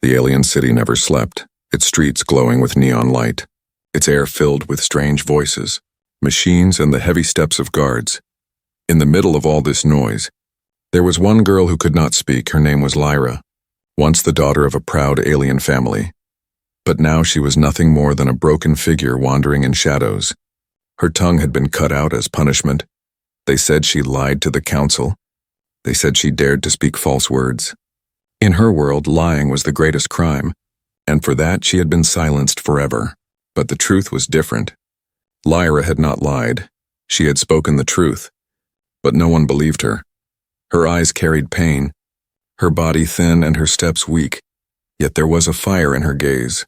The alien city never slept, its streets glowing with neon light, its air filled with strange voices, machines, and the heavy steps of guards. In the middle of all this noise, there was one girl who could not speak. Her name was Lyra, once the daughter of a proud alien family. But now she was nothing more than a broken figure wandering in shadows. Her tongue had been cut out as punishment. They said she lied to the council. They said she dared to speak false words. In her world, lying was the greatest crime, and for that she had been silenced forever. But the truth was different. Lyra had not lied. She had spoken the truth. But no one believed her. Her eyes carried pain, her body thin and her steps weak, yet there was a fire in her gaze,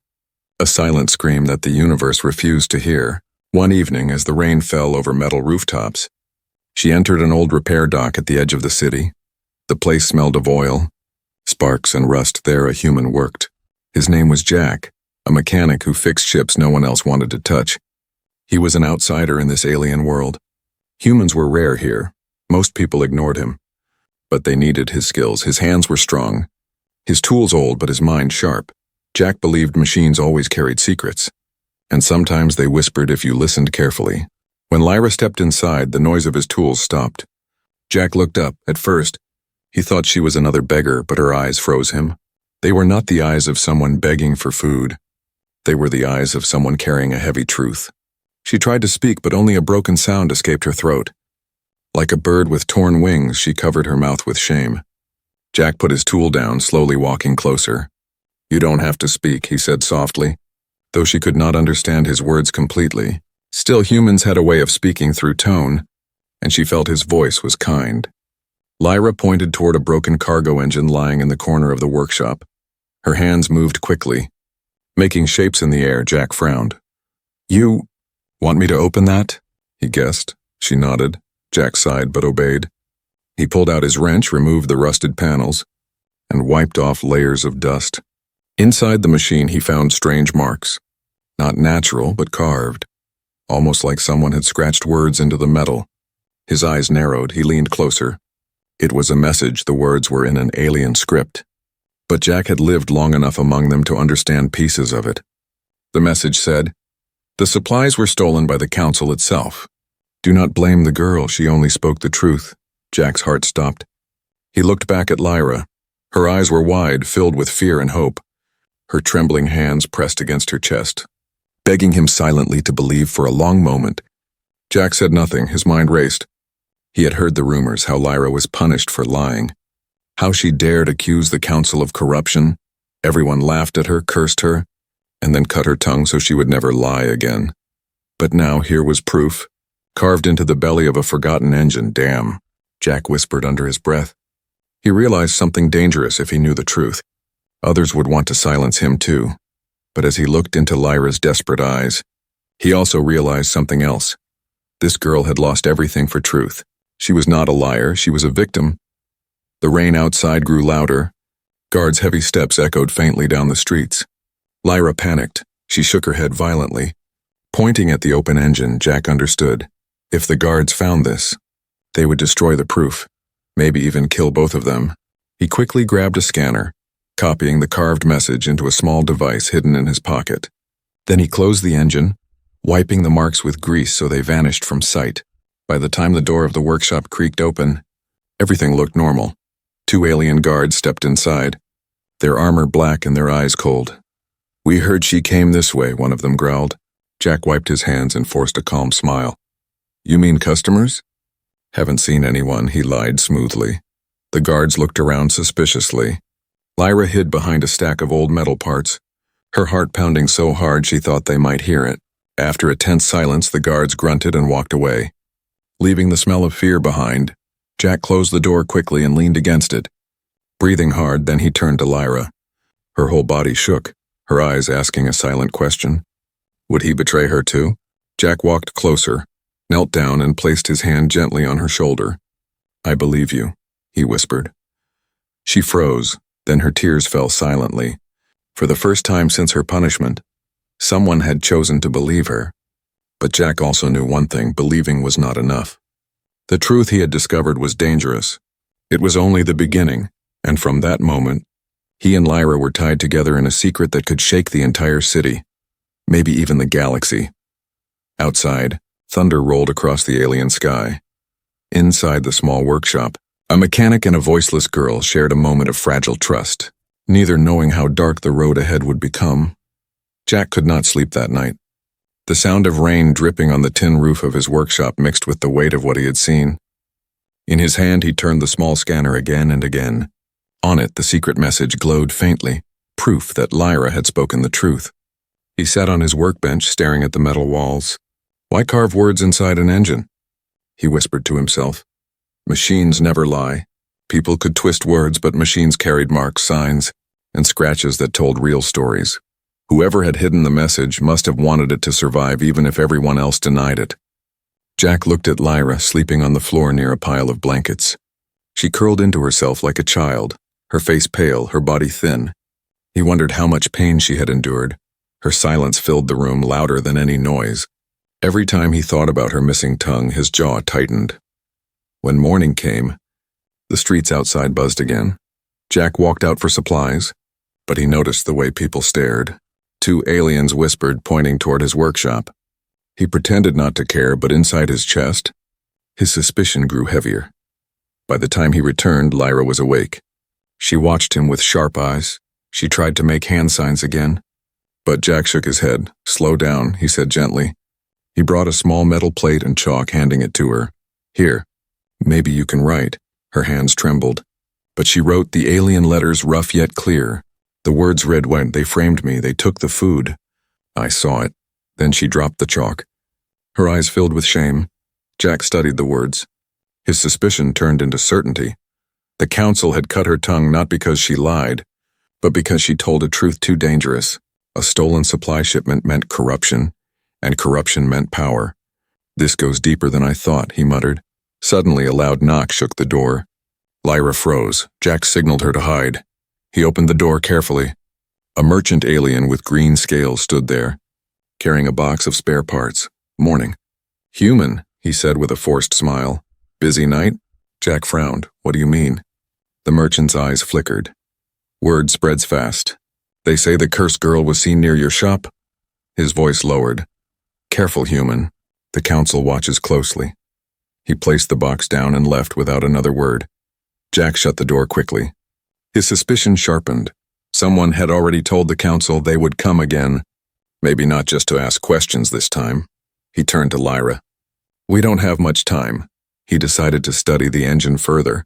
a silent scream that the universe refused to hear. One evening, as the rain fell over metal rooftops, she entered an old repair dock at the edge of the city. The place smelled of oil, sparks, and rust. There a human worked. His name was Jack, a mechanic who fixed ships no one else wanted to touch. He was an outsider in this alien world. Humans were rare here. Most people ignored him. But they needed his skills. His hands were strong, his tools old but his mind sharp. Jack believed machines always carried secrets, and sometimes they whispered if you listened carefully. When Lyra stepped inside, the noise of his tools stopped. Jack looked up. At first, he thought she was another beggar, but her eyes froze him. They were not the eyes of someone begging for food. They were the eyes of someone carrying a heavy truth. She tried to speak, but only a broken sound escaped her throat. Like a bird with torn wings, she covered her mouth with shame. Jack put his tool down, slowly walking closer. "You don't have to speak," he said softly. Though she could not understand his words completely, still humans had a way of speaking through tone, and she felt his voice was kind. Lyra pointed toward a broken cargo engine lying in the corner of the workshop. Her hands moved quickly, making shapes in the air. Jack frowned. "You want me to open that?" he guessed. She nodded. Jack sighed but obeyed. He pulled out his wrench, removed the rusted panels, and wiped off layers of dust. Inside the machine he found strange marks. Not natural, but carved. Almost like someone had scratched words into the metal. His eyes narrowed. He leaned closer. It was a message. The words were in an alien script. But Jack had lived long enough among them to understand pieces of it. The message said, "The supplies were stolen by the council itself. Do not blame the girl, she only spoke the truth." Jack's heart stopped. He looked back at Lyra. Her eyes were wide, filled with fear and hope. Her trembling hands pressed against her chest, begging him silently to believe for a long moment. Jack said nothing. His mind raced. He had heard the rumors, how Lyra was punished for lying, how she dared accuse the council of corruption. Everyone laughed at her, cursed her, and then cut her tongue so she would never lie again. But now here was proof, carved into the belly of a forgotten engine. "Damn," Jack whispered under his breath. He realized something dangerous if he knew the truth. Others would want to silence him too. But as he looked into Lyra's desperate eyes, he also realized something else. This girl had lost everything for truth. She was not a liar, she was a victim. The rain outside grew louder. Guards' heavy steps echoed faintly down the streets. Lyra panicked. She shook her head violently. Pointing at the open engine, Jack understood. If the guards found this, they would destroy the proof, maybe even kill both of them. He quickly grabbed a scanner, copying the carved message into a small device hidden in his pocket. Then he closed the engine, wiping the marks with grease so they vanished from sight. By the time the door of the workshop creaked open, everything looked normal. 2 alien guards stepped inside, their armor black and their eyes cold. "We heard she came this way," one of them growled. Jack wiped his hands and forced a calm smile. "You mean customers?" "Haven't seen anyone," he lied smoothly. The guards looked around suspiciously. Lyra hid behind a stack of old metal parts, her heart pounding so hard she thought they might hear it. After a tense silence, the guards grunted and walked away. Leaving the smell of fear behind, Jack closed the door quickly and leaned against it. Breathing hard, then he turned to Lyra. Her whole body shook, her eyes asking a silent question. Would he betray her too? Jack walked closer, knelt down and placed his hand gently on her shoulder. "I believe you," he whispered. She froze, then her tears fell silently. For the first time since her punishment, someone had chosen to believe her. But Jack also knew one thing: believing was not enough. The truth he had discovered was dangerous. It was only the beginning, and from that moment, He and Lyra were tied together in a secret that could shake the entire city, maybe even the galaxy. Outside, thunder rolled across the alien sky. Inside the small workshop, a mechanic and a voiceless girl shared a moment of fragile trust, neither knowing how dark the road ahead would become. Jack could not sleep that night. The sound of rain dripping on the tin roof of his workshop mixed with the weight of what he had seen. In his hand, he turned the small scanner again and again. On it, the secret message glowed faintly, proof that Lyra had spoken the truth. He sat on his workbench, staring at the metal walls. Why carve words inside an engine? He whispered to himself. Machines never lie. People could twist words, but machines carried marks, signs, and scratches that told real stories. Whoever had hidden the message must have wanted it to survive even if everyone else denied it. Jack looked at Lyra sleeping on the floor near a pile of blankets. She curled into herself like a child, her face pale, her body thin. He wondered how much pain she had endured. Her silence filled the room louder than any noise. Every time he thought about her missing tongue, his jaw tightened. When morning came, the streets outside buzzed again. Jack walked out for supplies, but he noticed the way people stared. 2 aliens whispered, pointing toward his workshop. He pretended not to care, but inside his chest, his suspicion grew heavier. By the time he returned, Lyra was awake. She watched him with sharp eyes. She tried to make hand signs again. But Jack shook his head. Slow down, he said gently. He brought a small metal plate and chalk, handing it to her. Here, maybe you can write. Her hands trembled. But she wrote the alien letters rough yet clear. The words read when they framed me, they took the food. I saw it. Then she dropped the chalk. Her eyes filled with shame. Jack studied the words. His suspicion turned into certainty. The council had cut her tongue not because she lied, but because she told a truth too dangerous. A stolen supply shipment meant corruption, and corruption meant power. This goes deeper than I thought, he muttered. Suddenly a loud knock shook the door. Lyra froze. Jack signaled her to hide. He opened the door carefully. A merchant alien with green scales stood there, carrying a box of spare parts. Morning. Human, he said with a forced smile. Busy night? Jack frowned. What do you mean? The merchant's eyes flickered. Word spreads fast. They say the cursed girl was seen near your shop. His voice lowered. Careful, human. The council watches closely. He placed the box down and left without another word. Jack shut the door quickly. His suspicion sharpened. Someone had already told the council they would come again. Maybe not just to ask questions this time. He turned to Lyra. We don't have much time. He decided to study the engine further.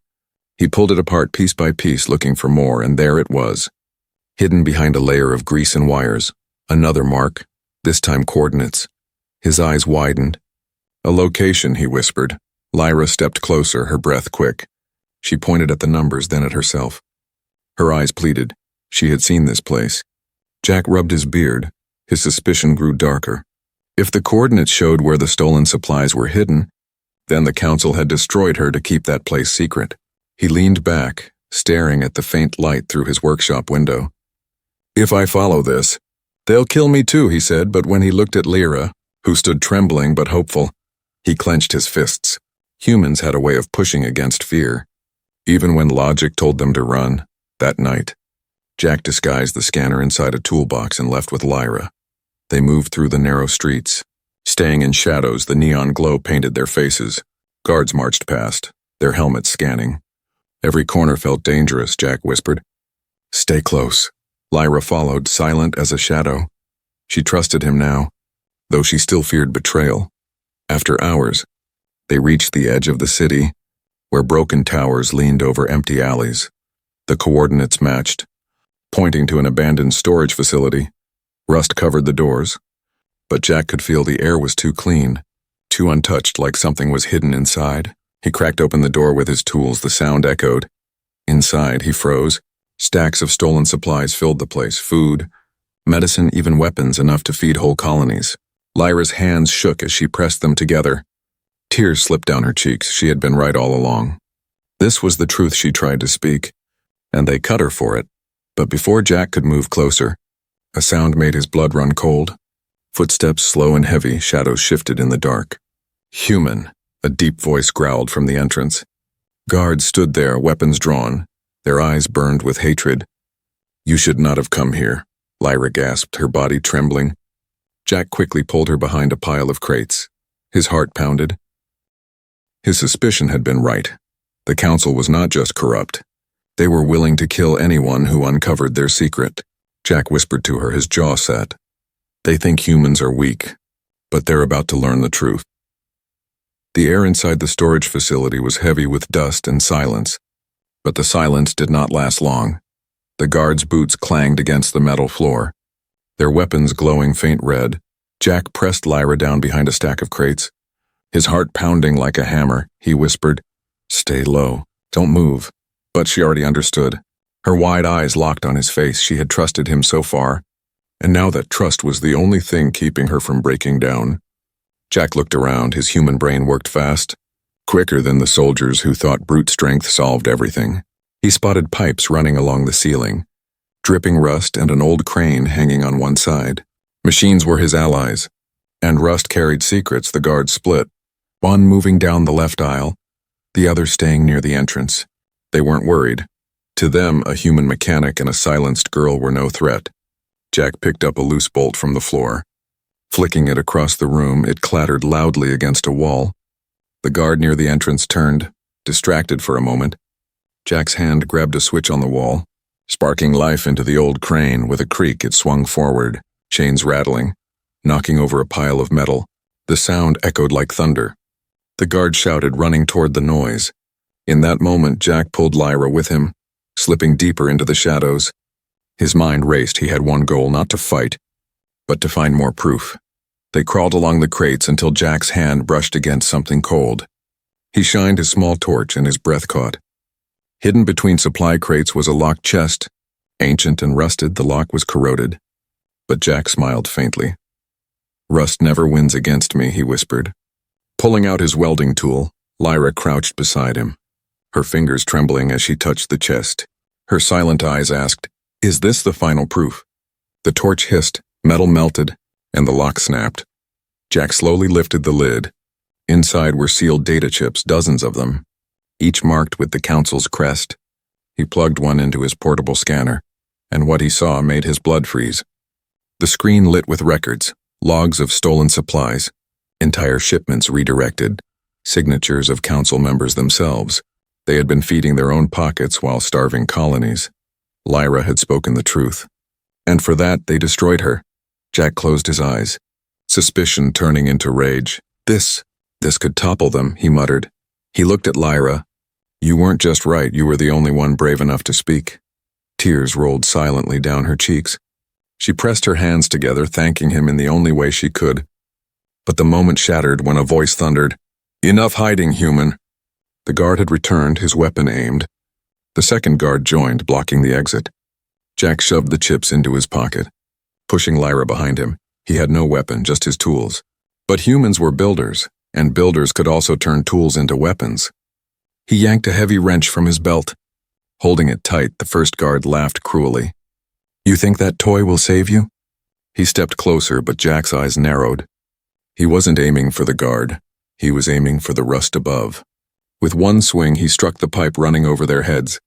He pulled it apart piece by piece, looking for more, and there it was. Hidden behind a layer of grease and wires. Another mark, this time coordinates. His eyes widened. A location, he whispered. Lyra stepped closer, her breath quick. She pointed at the numbers, then at herself. Her eyes pleaded. She had seen this place. Jack rubbed his beard. His suspicion grew darker. If the coordinates showed where the stolen supplies were hidden, then the council had destroyed her to keep that place secret. He leaned back, staring at the faint light through his workshop window. If I follow this, they'll kill me too, he said, but when he looked at Lyra, who stood trembling but hopeful, he clenched his fists. Humans had a way of pushing against fear. Even when logic told them to run, that night, Jack disguised the scanner inside a toolbox and left with Lyra. They moved through the narrow streets. Staying in shadows, the neon glow painted their faces. Guards marched past, their helmets scanning. Every corner felt dangerous, Jack whispered. Stay close. Lyra followed, silent as a shadow. She trusted him now, though she still feared betrayal. After hours, they reached the edge of the city, where broken towers leaned over empty alleys. The coordinates matched, pointing to an abandoned storage facility. Rust covered the doors, but Jack could feel the air was too clean, too untouched, like something was hidden inside. He cracked open the door with his tools. The sound echoed. Inside, he froze. Stacks of stolen supplies filled the place, food, medicine, even weapons, enough to feed whole colonies. Lyra's hands shook as she pressed them together. Tears slipped down her cheeks. She had been right all along. This was the truth she tried to speak, and they cut her for it. But before Jack could move closer, a sound made his blood run cold. Footsteps slow and heavy, shadows shifted in the dark. Human, a deep voice growled from the entrance. Guards stood there, weapons drawn. Their eyes burned with hatred. You should not have come here, Lyra gasped, her body trembling. Jack quickly pulled her behind a pile of crates. His heart pounded. His suspicion had been right. The council was not just corrupt. They were willing to kill anyone who uncovered their secret. Jack whispered to her, his jaw set. They think humans are weak, but they're about to learn the truth. The air inside the storage facility was heavy with dust and silence, but the silence did not last long. The guards' boots clanged against the metal floor, their weapons glowing faint red. Jack pressed Lyra down behind a stack of crates. His heart pounding like a hammer, he whispered, "Stay low, don't move." But she already understood. Her wide eyes locked on his face. She had trusted him so far, and now that trust was the only thing keeping her from breaking down. Jack looked around. His human brain worked fast, quicker than the soldiers who thought brute strength solved everything. He spotted pipes running along the ceiling, dripping rust and an old crane hanging on one side. Machines were his allies, and rust carried secrets. The guards split, one moving down the left aisle, the other staying near the entrance. They weren't worried. To them, a human mechanic and a silenced girl were no threat. Jack picked up a loose bolt from the floor. Flicking it across the room, it clattered loudly against a wall. The guard near the entrance turned, distracted for a moment. Jack's hand grabbed a switch on the wall, sparking life into the old crane. With a creak, it swung forward, chains rattling, knocking over a pile of metal. The sound echoed like thunder. The guard shouted, running toward the noise. In that moment, Jack pulled Lyra with him, slipping deeper into the shadows. His mind raced. He had one goal, not to fight, but to find more proof. They crawled along the crates until Jack's hand brushed against something cold. He shined his small torch and his breath caught. Hidden between supply crates was a locked chest. Ancient and rusted, the lock was corroded. But Jack smiled faintly. "Rust never wins against me," he whispered. Pulling out his welding tool, Lyra crouched beside him, her fingers trembling as she touched the chest. Her silent eyes asked, "Is this the final proof?" The torch hissed, metal melted, and the lock snapped. Jack slowly lifted the lid. Inside were sealed data chips, dozens of them, each marked with the council's crest. He plugged one into his portable scanner, and what he saw made his blood freeze. The screen lit with records, logs of stolen supplies, entire shipments redirected, signatures of council members themselves. They had been feeding their own pockets while starving colonies. Lyra had spoken the truth, and for that they destroyed her. Jack closed his eyes, suspicion turning into rage. This could topple them," he muttered. He looked at Lyra. "You weren't just right, you were the only one brave enough to speak." Tears rolled silently down her cheeks. She pressed her hands together, thanking him in the only way she could. But the moment shattered when a voice thundered, "Enough hiding, human." The guard had returned, his weapon aimed. The second guard joined, blocking the exit. Jack shoved the chips into his pocket, pushing Lyra behind him. He had no weapon, just his tools. But humans were builders, and builders could also turn tools into weapons. He yanked a heavy wrench from his belt. Holding it tight, the first guard laughed cruelly. "You think that toy will save you?" He stepped closer, but Jack's eyes narrowed. He wasn't aiming for the guard. He was aiming for the rust above. With one swing, he struck the pipe running over their heads.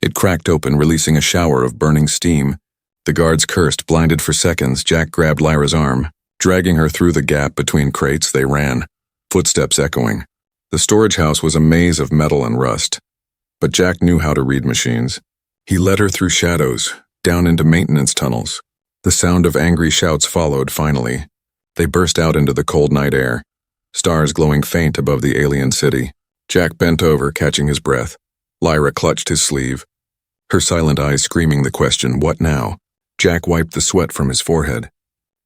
It cracked open, releasing a shower of burning steam. The guards cursed, blinded for seconds. Jack grabbed Lyra's arm. Dragging her through the gap between crates, they ran, footsteps echoing. The storage house was a maze of metal and rust. But Jack knew how to read machines. He led her through shadows, down into maintenance tunnels. The sound of angry shouts followed, finally. They burst out into the cold night air, stars glowing faint above the alien city. Jack bent over, catching his breath. Lyra clutched his sleeve, her silent eyes screaming the question, "What now?" Jack wiped the sweat from his forehead.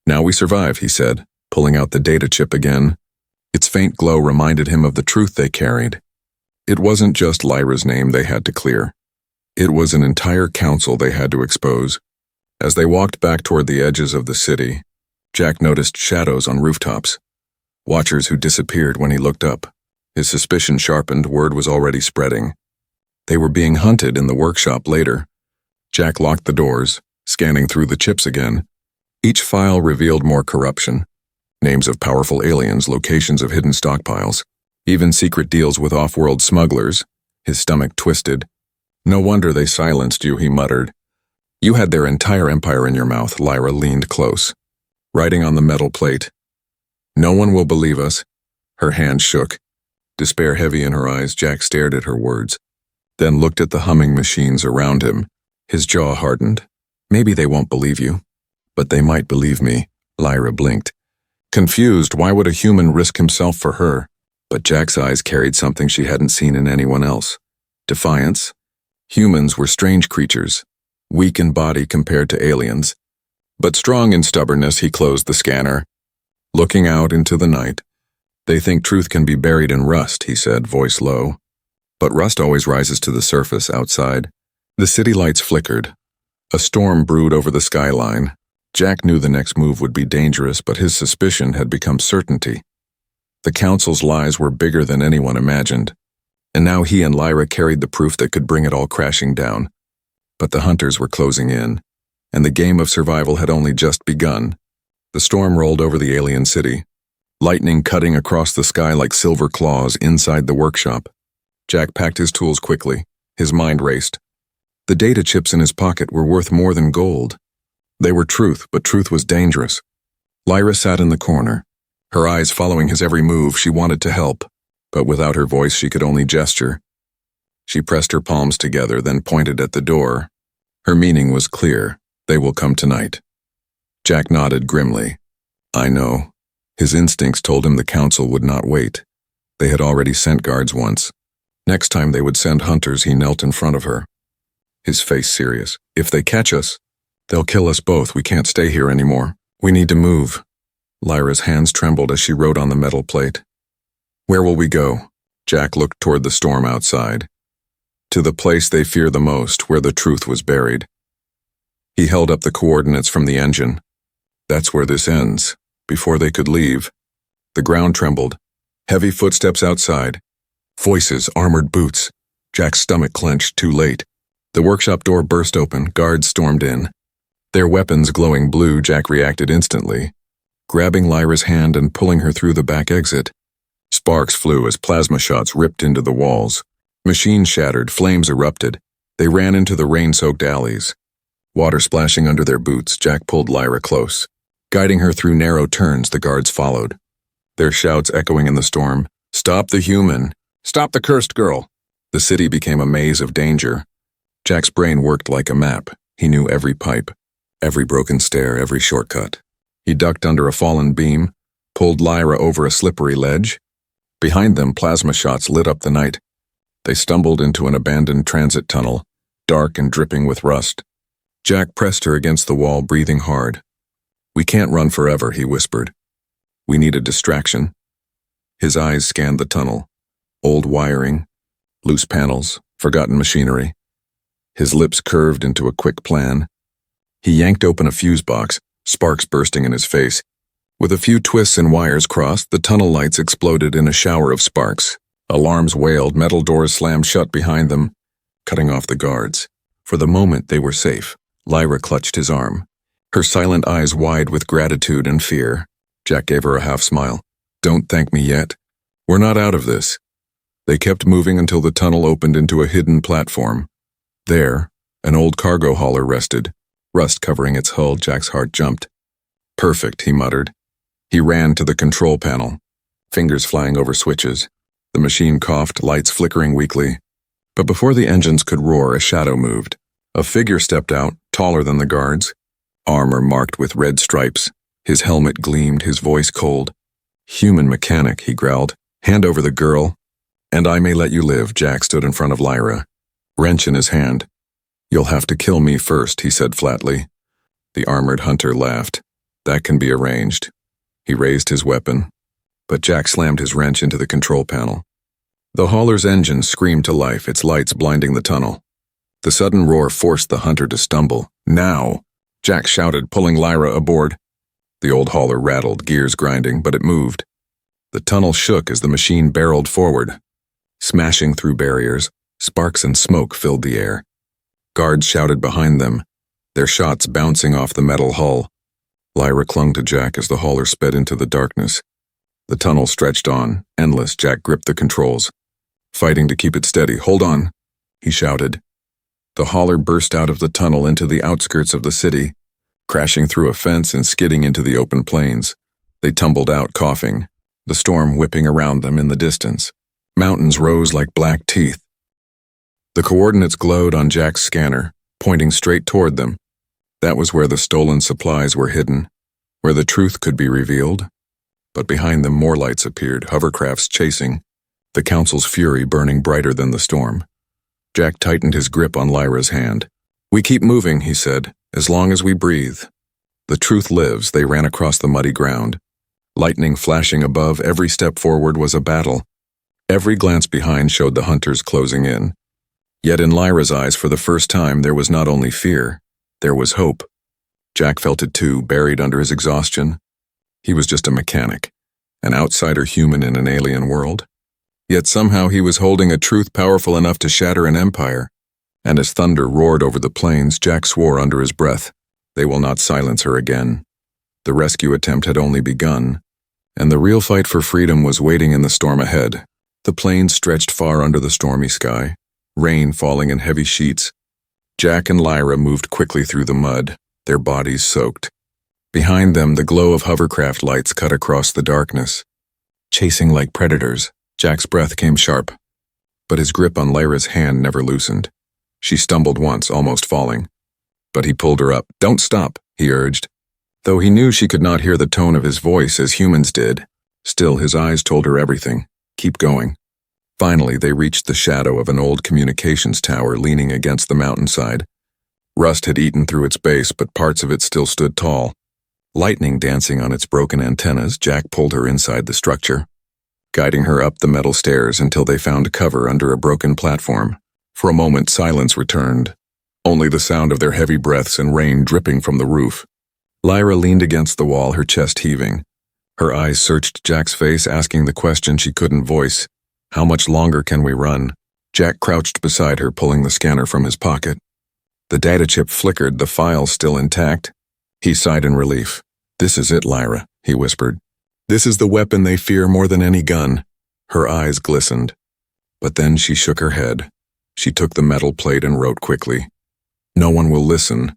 "Now we survive," he said, pulling out the data chip again. Its faint glow reminded him of the truth they carried. It wasn't just Lyra's name they had to clear. It was an entire council they had to expose. As they walked back toward the edges of the city, Jack noticed shadows on rooftops, watchers who disappeared when he looked up. His suspicion sharpened, word was already spreading. They were being hunted in the workshop later. Jack locked the doors, scanning through the chips again. Each file revealed more corruption. Names of powerful aliens, locations of hidden stockpiles, even secret deals with off-world smugglers. His stomach twisted. "No wonder they silenced you," he muttered. You had their entire empire in your mouth. Lyra leaned close, writing on the metal plate. No one will believe us. Her hand shook. Despair heavy in her eyes, Jack stared at her words, then looked at the humming machines around him. His jaw hardened. Maybe they won't believe you, but they might believe me. Lyra blinked. Confused, why would a human risk himself for her? But Jack's eyes carried something she hadn't seen in anyone else. Defiance. Humans were strange creatures, weak in body compared to aliens, but strong in stubbornness. He closed the scanner, looking out into the night. They think truth can be buried in rust, he said, voice low. But rust always rises to the surface outside. The city lights flickered. A storm brewed over the skyline. Jack knew the next move would be dangerous, but his suspicion had become certainty. The Council's lies were bigger than anyone imagined, and now he and Lyra carried the proof that could bring it all crashing down. But the hunters were closing in, and the game of survival had only just begun. The storm rolled over the alien city, lightning cutting across the sky like silver claws inside the workshop. Jack packed his tools quickly. His mind raced. The data chips in his pocket were worth more than gold. They were truth, but truth was dangerous. Lyra sat in the corner, her eyes following his every move. She wanted to help, but without her voice she could only gesture. She pressed her palms together, then pointed at the door. Her meaning was clear. They will come tonight. Jack nodded grimly. I know. His instincts told him the Council would not wait. They had already sent guards once. Next time they would send hunters. He knelt in front of her, his face serious. If they catch us, they'll kill us both. We can't stay here anymore. We need to move. Lyra's hands trembled as she wrote on the metal plate. Where will we go? Jack looked toward the storm outside. To the place they fear the most, where the truth was buried. He held up the coordinates from the engine. That's where this ends. Before they could leave, the ground trembled. Heavy footsteps outside. Voices, armored boots. Jack's stomach clenched too late. The workshop door burst open. Guards stormed in. Their weapons glowing blue. Jack reacted instantly, grabbing Lyra's hand and pulling her through the back exit. Sparks flew as plasma shots ripped into the walls. Machines shattered, flames erupted. They ran into the rain-soaked alleys. Water splashing under their boots, Jack pulled Lyra close. Guiding her through narrow turns, the guards followed, their shouts echoing in the storm. Stop the human! Stop the cursed girl! The city became a maze of danger. Jack's brain worked like a map. He knew every pipe, every broken stair, every shortcut. He ducked under a fallen beam, pulled Lyra over a slippery ledge. Behind them, plasma shots lit up the night. They stumbled into an abandoned transit tunnel, dark and dripping with rust. Jack pressed her against the wall, breathing hard. We can't run forever, he whispered. We need a distraction. His eyes scanned the tunnel. Old wiring, loose panels, forgotten machinery. His lips curved into a quick plan. He yanked open a fuse box, sparks bursting in his face. With a few twists and wires crossed, the tunnel lights exploded in a shower of sparks. Alarms wailed, metal doors slammed shut behind them, cutting off the guards. For the moment, they were safe. Lyra clutched his arm, her silent eyes wide with gratitude and fear. Jack gave her a half smile. Don't thank me yet. We're not out of this. They kept moving until the tunnel opened into a hidden platform. There, an old cargo hauler rested, rust covering its hull. Jack's heart jumped. Perfect, he muttered. He ran to the control panel, fingers flying over switches. The machine coughed, lights flickering weakly. But before the engines could roar, a shadow moved. A figure stepped out, taller than the guards, armor marked with red stripes. His helmet gleamed, his voice cold. Human mechanic, he growled. Hand over the girl, and I may let you live. Jack stood in front of Lyra, wrench in his hand. You'll have to kill me first, he said flatly. The armored hunter laughed. That can be arranged. He raised his weapon, but Jack slammed his wrench into the control panel. The hauler's engine screamed to life, its lights blinding the tunnel. The sudden roar forced the hunter to stumble. Now! Jack shouted, pulling Lyra aboard. The old hauler rattled, gears grinding, but it moved. The tunnel shook as the machine barreled forward. Smashing through barriers, sparks and smoke filled the air. Guards shouted behind them, their shots bouncing off the metal hull. Lyra clung to Jack as the hauler sped into the darkness. The tunnel stretched on, endless. Jack gripped the controls, fighting to keep it steady. Hold on, he shouted. The hauler burst out of the tunnel into the outskirts of the city, crashing through a fence and skidding into the open plains. They tumbled out coughing, the storm whipping around them in the distance. Mountains rose like black teeth. The coordinates glowed on Jack's scanner, pointing straight toward them. That was where the stolen supplies were hidden, where the truth could be revealed. But behind them more lights appeared, hovercrafts chasing, the Council's fury burning brighter than the storm. Jack tightened his grip on Lyra's hand. "We keep moving," he said, "as long as we breathe." The truth lives. They ran across the muddy ground. Lightning flashing above, every step forward was a battle. Every glance behind showed the hunters closing in. Yet in Lyra's eyes, for the first time, there was not only fear, there was hope. Jack felt it too, buried under his exhaustion. He was just a mechanic, an outsider human in an alien world. Yet somehow he was holding a truth powerful enough to shatter an empire. And as thunder roared over the plains, Jack swore under his breath, they will not silence her again. The rescue attempt had only begun, and the real fight for freedom was waiting in the storm ahead. The plains stretched far under the stormy sky, rain falling in heavy sheets. Jack and Lyra moved quickly through the mud, their bodies soaked. Behind them, the glow of hovercraft lights cut across the darkness. Chasing like predators, Jack's breath came sharp, but his grip on Lyra's hand never loosened. She stumbled once, almost falling. But he pulled her up. "Don't stop," he urged. Though he knew she could not hear the tone of his voice as humans did, still his eyes told her everything. Keep going. Finally, they reached the shadow of an old communications tower leaning against the mountainside. Rust had eaten through its base, but parts of it still stood tall. Lightning dancing on its broken antennas, Jack pulled her inside the structure, guiding her up the metal stairs until they found cover under a broken platform. For a moment, silence returned, only the sound of their heavy breaths and rain dripping from the roof. Lyra leaned against the wall, her chest heaving. Her eyes searched Jack's face, asking the question she couldn't voice. How much longer can we run? Jack crouched beside her, pulling the scanner from his pocket. The data chip flickered, the file still intact. He sighed in relief. "This is it, Lyra," he whispered. "This is the weapon they fear more than any gun." Her eyes glistened. But then she shook her head. She took the metal plate and wrote quickly. "No one will listen."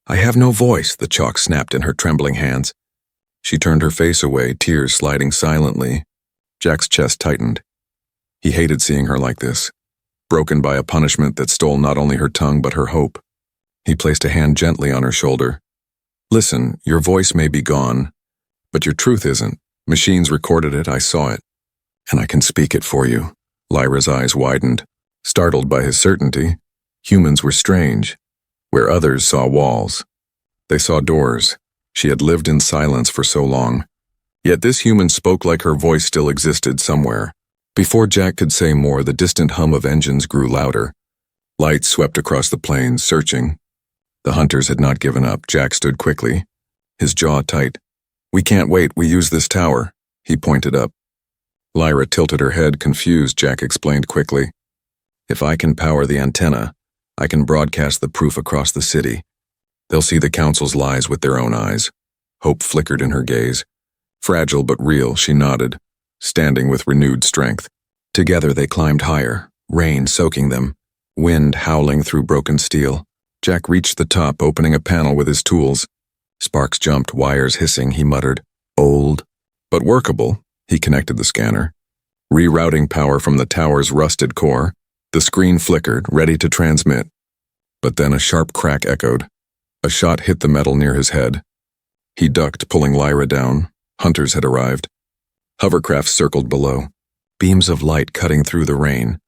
"I have no voice," the chalk snapped in her trembling hands. She turned her face away, tears sliding silently. Jack's chest tightened. He hated seeing her like this, broken by a punishment that stole not only her tongue but her hope. He placed a hand gently on her shoulder. "Listen, your voice may be gone, but your truth isn't. Machines recorded it, I saw it. And I can speak it for you." Lyra's eyes widened, startled by his certainty. Humans were strange, where others saw walls. They saw doors. She had lived in silence for so long. Yet this human spoke like her voice still existed somewhere. Before Jack could say more, the distant hum of engines grew louder. Lights swept across the plains, searching. The hunters had not given up. Jack stood quickly, his jaw tight. "We can't wait, we use this tower." He pointed up. Lyra tilted her head, confused. Jack explained quickly. "If I can power the antenna, I can broadcast the proof across the city. They'll see the Council's lies with their own eyes." Hope flickered in her gaze. Fragile but real, she nodded, standing with renewed strength. Together they climbed higher, rain soaking them, wind howling through broken steel. Jack reached the top, opening a panel with his tools. Sparks jumped, wires hissing. He muttered, "Old, but workable." He connected the scanner, rerouting power from the tower's rusted core. The screen flickered, ready to transmit. But then a sharp crack echoed. A shot hit the metal near his head. He ducked, pulling Lyra down. Hunters had arrived. Hovercrafts circled below, beams of light cutting through the rain.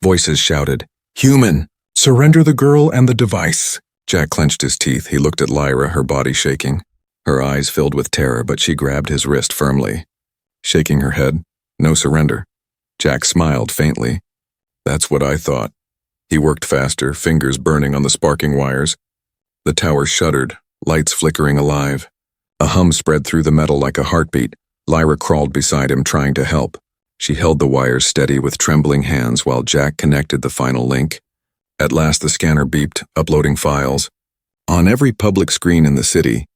Voices shouted, "Human! Surrender the girl and the device!" Jack clenched his teeth. He looked at Lyra, her body shaking. Her eyes filled with terror, but she grabbed his wrist firmly. Shaking her head, "No surrender." Jack smiled faintly. "That's what I thought." He worked faster, fingers burning on the sparking wires. The tower shuddered, lights flickering alive. A hum spread through the metal like a heartbeat. Lyra crawled beside him, trying to help. She held the wires steady with trembling hands while Jack connected the final link. At last the scanner beeped, uploading files. On every public screen in the city,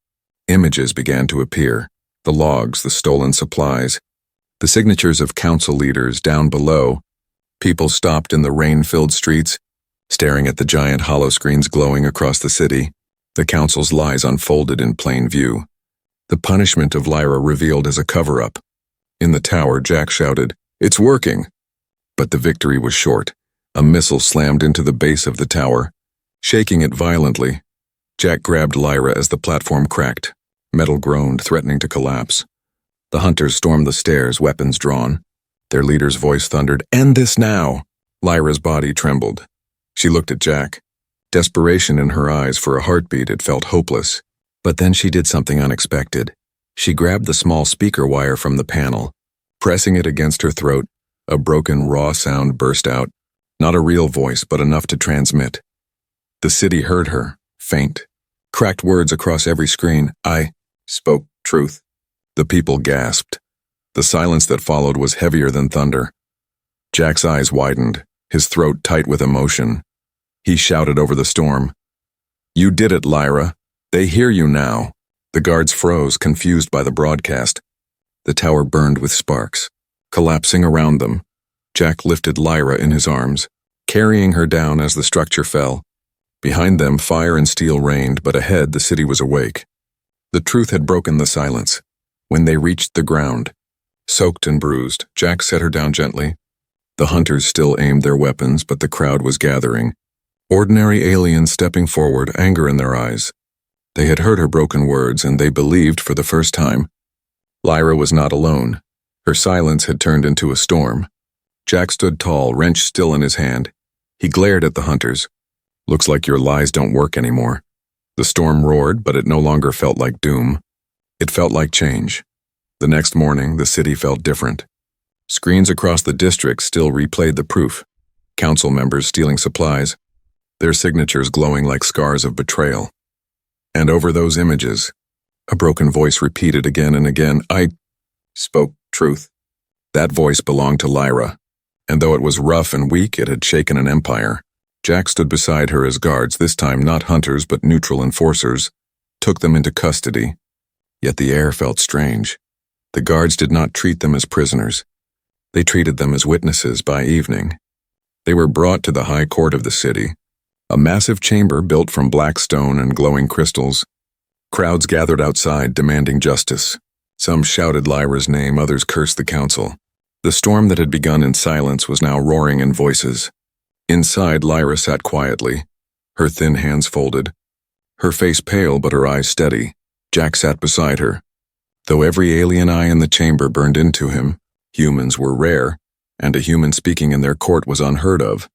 images began to appear. The logs, the stolen supplies, the signatures of council leaders down below. People stopped in the rain-filled streets, Staring at the giant holoscreens glowing across the city, the council's lies unfolded in plain view. The punishment of Lyra revealed as a cover-up. In the tower, Jack shouted, "It's working!" But the victory was short. A missile slammed into the base of the tower. Shaking it violently, Jack grabbed Lyra as the platform cracked. Metal groaned, threatening to collapse. The hunters stormed the stairs, weapons drawn. Their leader's voice thundered, "End this now!" Lyra's body trembled. She looked at Jack. Desperation in her eyes. For a heartbeat, it felt hopeless. But then she did something unexpected. She grabbed the small speaker wire from the panel. Pressing it against her throat, a broken, raw sound burst out. Not a real voice, but enough to transmit. The city heard her, faint. Cracked words across every screen. "I spoke truth." The people gasped. The silence that followed was heavier than thunder. Jack's eyes widened, his throat tight with emotion. He shouted over the storm, "You did it, Lyra. They hear you now." The guards froze, confused by the broadcast. The tower burned with sparks, collapsing around them. Jack lifted Lyra in his arms, carrying her down as the structure fell. Behind them, fire and steel rained, but ahead the city was awake. The truth had broken the silence. When they reached the ground, soaked and bruised, Jack set her down gently. The hunters still aimed their weapons, but the crowd was gathering. Ordinary aliens stepping forward, anger in their eyes. They had heard her broken words, and they believed for the first time. Lyra was not alone. Her silence had turned into a storm. Jack stood tall, wrench still in his hand. He glared at the hunters. "Looks like your lies don't work anymore." The storm roared, but it no longer felt like doom. It felt like change. The next morning, the city felt different. Screens across the district still replayed the proof. Council members stealing supplies, their signatures glowing like scars of betrayal. And over those images, a broken voice repeated again and again, "I spoke truth." That voice belonged to Lyra, and though it was rough and weak, it had shaken an empire. Jack stood beside her as guards, this time not hunters but neutral enforcers, took them into custody. Yet the air felt strange. The guards did not treat them as prisoners. They treated them as witnesses by evening. They were brought to the high court of the city, a massive chamber built from black stone and glowing crystals. Crowds gathered outside, demanding justice. Some shouted Lyra's name, others cursed the council. The storm that had begun in silence was now roaring in voices. Inside, Lyra sat quietly, her thin hands folded, her face pale but her eyes steady. Jack sat beside her. Though every alien eye in the chamber burned into him, humans were rare, and a human speaking in their court was unheard of.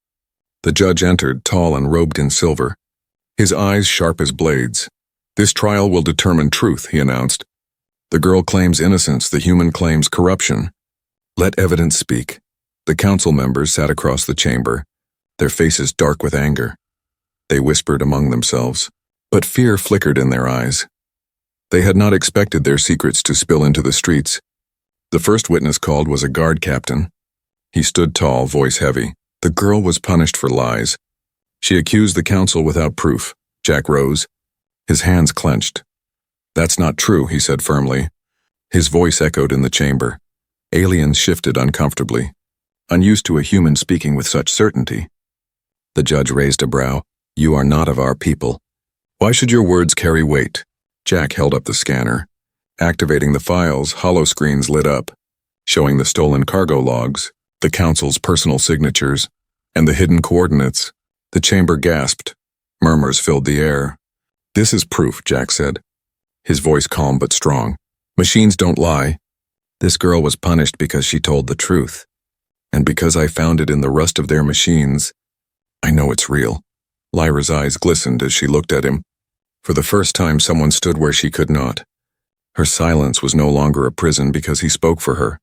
The judge entered, tall and robed in silver, his eyes sharp as blades. "This trial will determine truth," he announced. "The girl claims innocence, the human claims corruption. Let evidence speak." The council members sat across the chamber, their faces dark with anger. They whispered among themselves, but fear flickered in their eyes. They had not expected their secrets to spill into the streets. The first witness called was a guard captain. He stood tall, voice heavy. The girl was punished for lies. She accused the council without proof. Jack rose, his hands clenched. "That's not true," he said firmly. His voice echoed in the chamber. Aliens shifted uncomfortably, unused to a human speaking with such certainty. The judge raised a brow. "You are not of our people. Why should your words carry weight?" Jack held up the scanner. Activating the files, holoscreens lit up, showing the stolen cargo logs, the council's personal signatures, and the hidden coordinates. The chamber gasped. Murmurs filled the air. "This is proof," Jack said, his voice calm but strong. "Machines don't lie. This girl was punished because she told the truth. And because I found it in the rust of their machines, I know it's real." Lyra's eyes glistened as she looked at him. For the first time, someone stood where she could not. Her silence was no longer a prison because he spoke for her.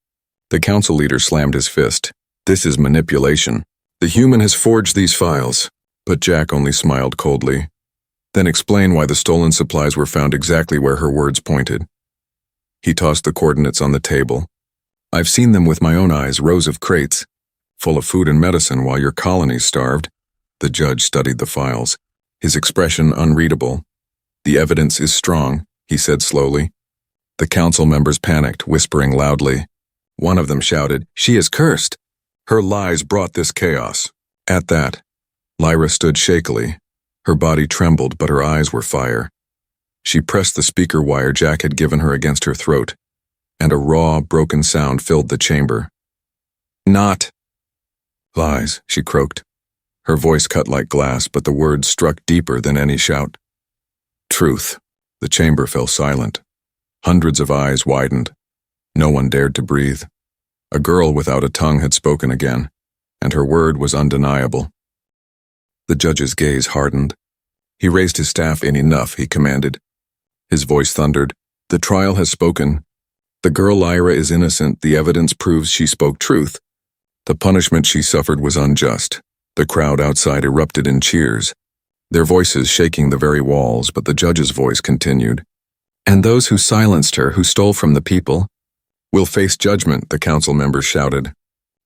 The council leader slammed his fist. "This is manipulation. The human has forged these files." But Jack only smiled coldly. "Then explain why the stolen supplies were found exactly where her words pointed." He tossed the coordinates on the table. "I've seen them with my own eyes, rows of crates, full of food and medicine while your colonies starved." The judge studied the files, his expression unreadable. "The evidence is strong," he said slowly. The council members panicked, whispering loudly. One of them shouted, "She is cursed. Her lies brought this chaos." At that, Lyra stood shakily. Her body trembled, but her eyes were fire. She pressed the speaker wire Jack had given her against her throat, and a raw, broken sound filled the chamber. Not lies, she croaked. Her voice cut like glass, but the words struck deeper than any shout. Truth. The chamber fell silent. Hundreds of eyes widened. No one dared to breathe. A girl without a tongue had spoken again, and her word was undeniable. The judge's gaze hardened. He raised his staff. Enough, he commanded. His voice thundered. The trial has spoken. The girl Lyra is innocent. The evidence proves she spoke truth. The punishment she suffered was unjust. The crowd outside erupted in cheers, their voices shaking the very walls, but the judge's voice continued. And those who silenced her, who stole from the people, will face judgment, the council members shouted.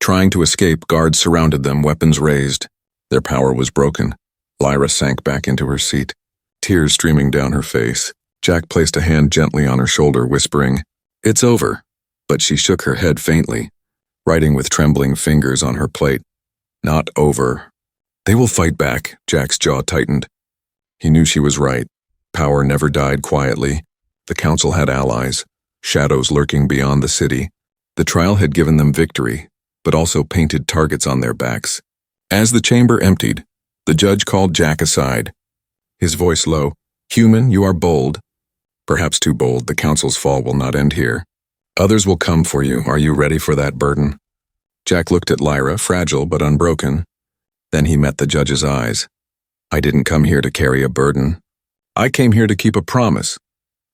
Trying to escape, guards surrounded them, weapons raised. Their power was broken. Lyra sank back into her seat, tears streaming down her face. Jack placed a hand gently on her shoulder, whispering, It's over. But she shook her head faintly, writing with trembling fingers on her plate. Not over. They will fight back, Jack's jaw tightened. He knew she was right. Power never died quietly. The council had allies, shadows lurking beyond the city. The trial had given them victory, but also painted targets on their backs. As the chamber emptied, the judge called Jack aside. His voice low, Human, you are bold. Perhaps too bold. The council's fall will not end here. Others will come for you. Are you ready for that burden? Jack looked at Lyra, fragile but unbroken. Then he met the judge's eyes. I didn't come here to carry a burden. I came here to keep a promise.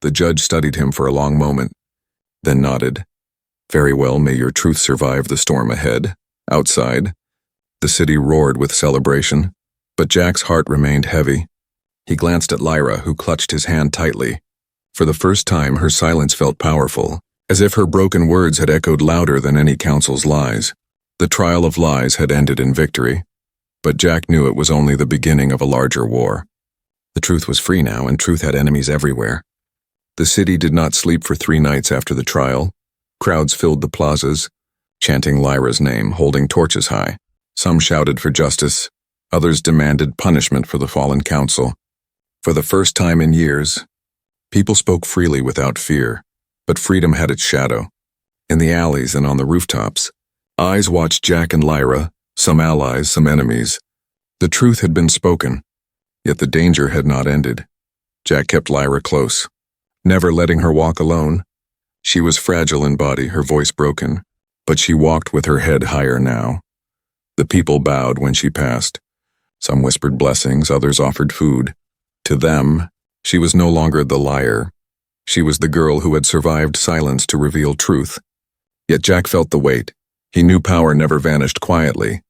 The judge studied him for a long moment, then nodded. Very well, may your truth survive the storm ahead. Outside, the city roared with celebration, but Jack's heart remained heavy. He glanced at Lyra, who clutched his hand tightly. For the first time, her silence felt powerful, as if her broken words had echoed louder than any council's lies. The trial of lies had ended in victory, but Jack knew it was only the beginning of a larger war. The truth was free now, and truth had enemies everywhere. The city did not sleep for 3 nights after the trial. Crowds filled the plazas, chanting Lyra's name, holding torches high. Some shouted for justice, others demanded punishment for the fallen council. For the first time in years, people spoke freely without fear, but freedom had its shadow. In the alleys and on the rooftops, eyes watched Jack and Lyra, some allies, some enemies. The truth had been spoken, yet the danger had not ended. Jack kept Lyra close, never letting her walk alone. She was fragile in body, her voice broken, but she walked with her head higher now. The people bowed when she passed. Some whispered blessings, others offered food. To them, she was no longer the liar. She was the girl who had survived silence to reveal truth. Yet Jack felt the weight. He knew power never vanished quietly,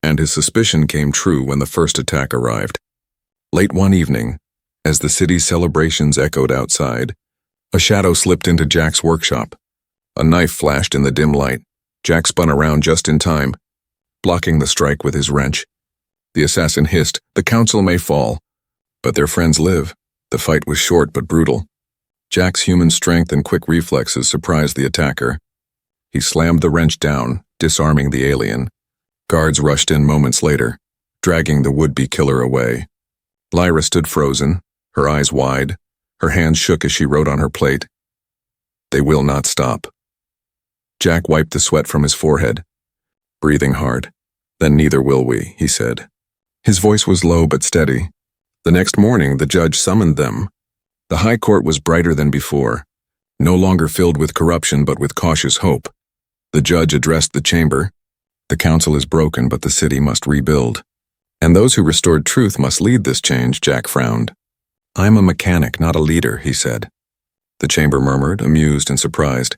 and his suspicion came true when the first attack arrived. Late one evening, as the city's celebrations echoed outside, a shadow slipped into Jack's workshop. A knife flashed in the dim light. Jack spun around just in time, blocking the strike with his wrench. The assassin hissed, "The council may fall, but their friends live." The fight was short but brutal. Jack's human strength and quick reflexes surprised the attacker. He slammed the wrench down, disarming the alien. Guards rushed in moments later, dragging the would-be killer away. Lyra stood frozen, her eyes wide. Her hands shook as she wrote on her plate, "They will not stop." Jack wiped the sweat from his forehead, breathing hard. "Then neither will we," he said. His voice was low but steady. The next morning, the judge summoned them. The high court was brighter than before, no longer filled with corruption but with cautious hope. The judge addressed the chamber. "The council is broken, but the city must rebuild. And those who restored truth must lead this change," Jack frowned. "I'm a mechanic, not a leader," he said. The chamber murmured, amused and surprised.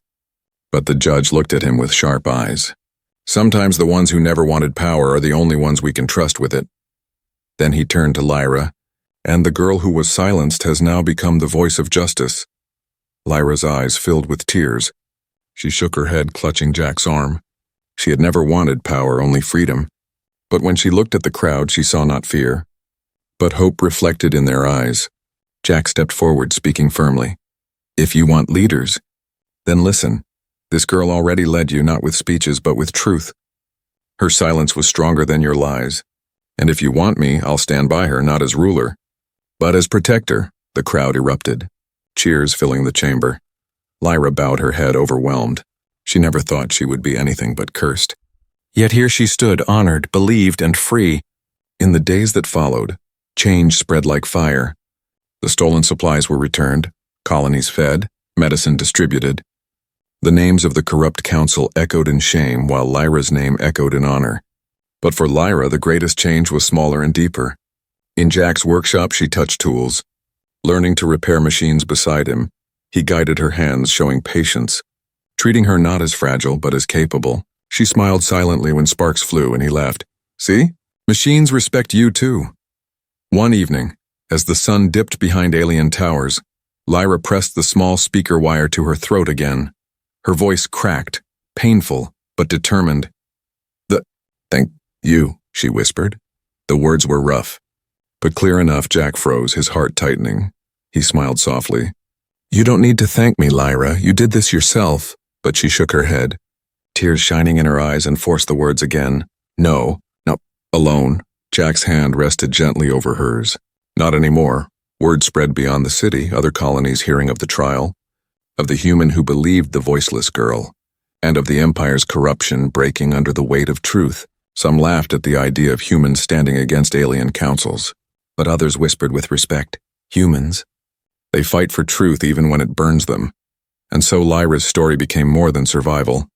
But the judge looked at him with sharp eyes. "Sometimes the ones who never wanted power are the only ones we can trust with it." Then he turned to Lyra, "And the girl who was silenced has now become the voice of justice." Lyra's eyes filled with tears. She shook her head, clutching Jack's arm. She had never wanted power, only freedom. But when she looked at the crowd, she saw not fear, but hope reflected in their eyes. Jack stepped forward, speaking firmly. "If you want leaders, then listen. This girl already led you, not with speeches, but with truth. Her silence was stronger than your lies. And if you want me, I'll stand by her, not as ruler, but as protector. The crowd erupted, cheers filling the chamber. Lyra bowed her head, overwhelmed. She never thought she would be anything but cursed. Yet here she stood, honored, believed, and free. In the days that followed, change spread like fire. The stolen supplies were returned, colonies fed, medicine distributed. The names of the corrupt council echoed in shame, while Lyra's name echoed in honor. But for Lyra, the greatest change was smaller and deeper. In Jack's workshop, she touched tools. Learning to repair machines beside him, he guided her hands, showing patience. Treating her not as fragile, but as capable, she smiled silently when sparks flew and he laughed. See? Machines respect you too. One evening, as the sun dipped behind alien towers, Lyra pressed the small speaker wire to her throat again. Her voice cracked, painful, but determined. Thank you, she whispered. The words were rough, but clear enough. Jack froze, his heart tightening. He smiled softly. You don't need to thank me, Lyra. You did this yourself. But she shook her head, tears shining in her eyes, and forced the words again. No, alone. Jack's hand rested gently over hers. Not anymore. Word spread beyond the city, other colonies hearing of the trial, of the human who believed the voiceless girl, and of the Empire's corruption breaking under the weight of truth. Some laughed at the idea of humans standing against alien councils, but others whispered with respect, humans? They fight for truth even when it burns them. And so Lyra's story became more than survival.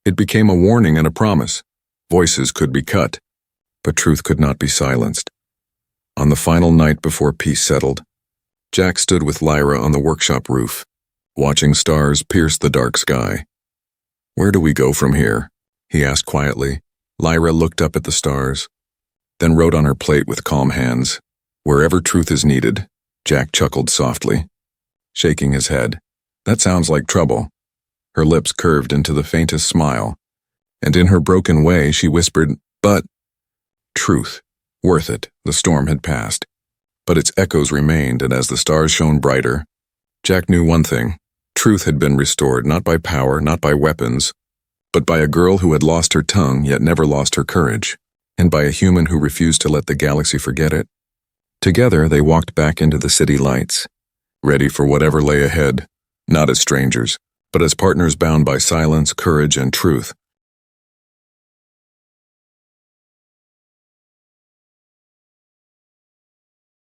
It became a warning and a promise. Voices could be cut, but truth could not be silenced. On the final night before peace settled, Jack stood with Lyra on the workshop roof, watching stars pierce the dark sky. Where do we go from here? He asked quietly. Lyra looked up at the stars, then wrote on her plate with calm hands, Wherever truth is needed. Jack chuckled softly, shaking his head. That sounds like trouble. Her lips curved into the faintest smile, and in her broken way she whispered, But truth, worth it. The storm had passed, but its echoes remained, and as the stars shone brighter, Jack knew one thing. Truth had been restored, not by power, not by weapons, but by a girl who had lost her tongue yet never lost her courage, and by a human who refused to let the galaxy forget it. Together they walked back into the city lights, ready for whatever lay ahead, not as strangers, but as partners bound by silence, courage, and truth.